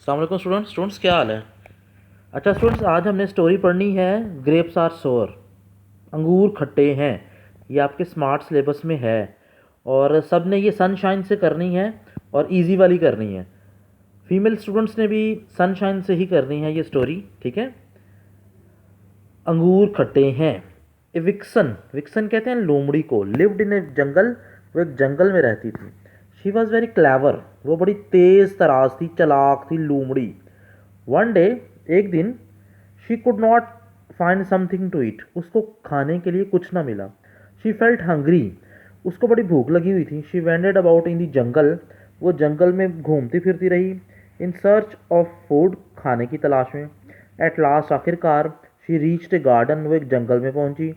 अस्सलाम वालेकुम स्टूडेंट्स क्या हाल है। अच्छा स्टूडेंट्स, आज हमने स्टोरी पढ़नी है ग्रेप्स आर सोर, अंगूर खट्टे हैं। ये आपके स्मार्ट सिलेबस में है और सब ने ये सनशाइन से करनी है और इजी वाली करनी है। फीमेल स्टूडेंट्स ने भी सनशाइन से ही करनी है ये स्टोरी, ठीक है। अंगूर खट्टे हैं। ए विक्सन, विक्सन कहते हैं लोमड़ी को, लिव्ड इन ए जंगल, वो एक जंगल में रहती थी। शी वॉज वेरी क्लेवर, वो बड़ी तेज़ तराज थी, चालाक थी लोमड़ी। वन डे, एक दिन, she could not find something to eat, उसको खाने के लिए कुछ ना मिला। शी फेल्ट हंग्री, उसको बड़ी भूख लगी हुई थी। शी वेंडेड अबाउट इन दी जंगल, वो जंगल में घूमती फिरती रही, इन सर्च ऑफ फूड, खाने की तलाश में। एट लास्ट, आखिरकार, शी रीच्ड ए गार्डन, वो एक जंगल में पहुंची,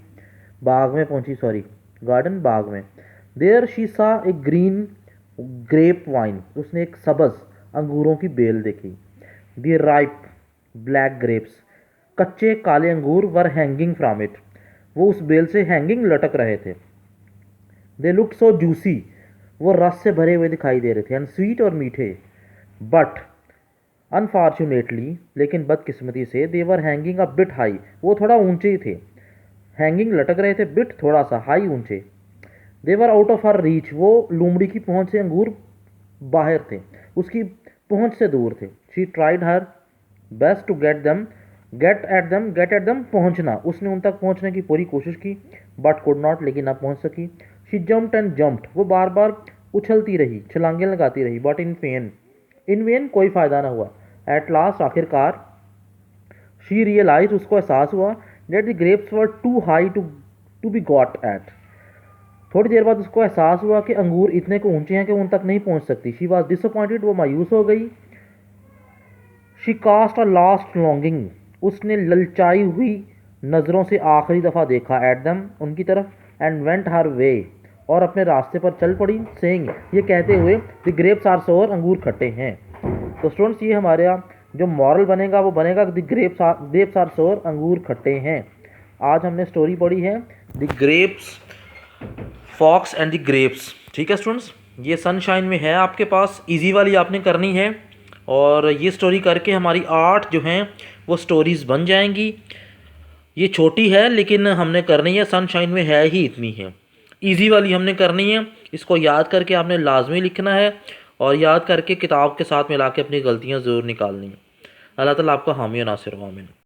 बाग में पहुंची, सॉरी, गार्डन बाग में। देयर शी सा ए ग्रीन ग्रेप वाइन, उसने एक सब्ज अंगूरों की बेल देखी। दी राइप ब्लैक ग्रेप्स, कच्चे काले अंगूर, वर हैंगिंग फ्रॉम इट, वो उस बेल से हैंगिंग लटक रहे थे। दे लुक सो जूसी, वो रस से भरे हुए दिखाई दे रहे थे, एंड स्वीट और मीठे। बट अनफॉर्चुनेटली, लेकिन बदकिस्मती से, they were hanging a bit high, वो थोड़ा ऊंचे ही थे। हैंगिंग लटक रहे थे, बिट थोड़ा सा, हाई ऊंचे। They were out of her reach, वो लोमड़ी की पहुंच से अंगूर बाहर थे, उसकी पहुंच से दूर थे। She tried her best to get at them, पहुंचना, उसने उन तक पहुंचने की पूरी कोशिश की, बट कुड नॉट, लेकिन ना पहुंच सकी। शी जम्प्ड एंड जम्प्ड, वो बार बार उछलती रही, छलांगे लगाती रही, बट इन वेन, कोई फ़ायदा ना हुआ। एट लास्ट, आखिरकार, शी रियलाइज, उसको एहसास हुआ, that the grapes were too high to be got at, थोड़ी देर बाद उसको एहसास हुआ कि अंगूर इतने को ऊंचे हैं कि उन तक नहीं पहुंच सकती। शी वॉज डिसअपॉइंटेड, वो मायूस हो गई। She cast a last longing, उसने ललचाई हुई नज़रों से आखिरी दफ़ा देखा एट दम, उनकी तरफ, एंड वेंट हर वे, और अपने रास्ते पर चल पड़ी, सेइंग, ये कहते हुए, द ग्रेप्स आर सोर, अंगूर खट्टे हैं। तो स्टूडेंट्स, ये हमारे जो मॉरल बनेगा वो बनेगा द ग्रेप्स आर सोर, अंगूर खट्टे हैं। आज हमने स्टोरी पढ़ी है the grapes, fox and the grapes, ठीक है स्टूडेंट्स। ये सनशाइन में है आपके पास, इजी वाली आपने करनी है, और ये स्टोरी करके हमारी 8 जो हैं वो स्टोरीज़ बन जाएंगी। ये छोटी है लेकिन हमने करनी है, सनशाइन में है ही इतनी है, इजी वाली हमने करनी है। इसको याद करके आपने लाजमी लिखना है और याद करके किताब के साथ मिला के अपनी गलतियाँ ज़रूर निकालनी है। अल्लाह ताला आपका हामी और नासिर हो, आमीन।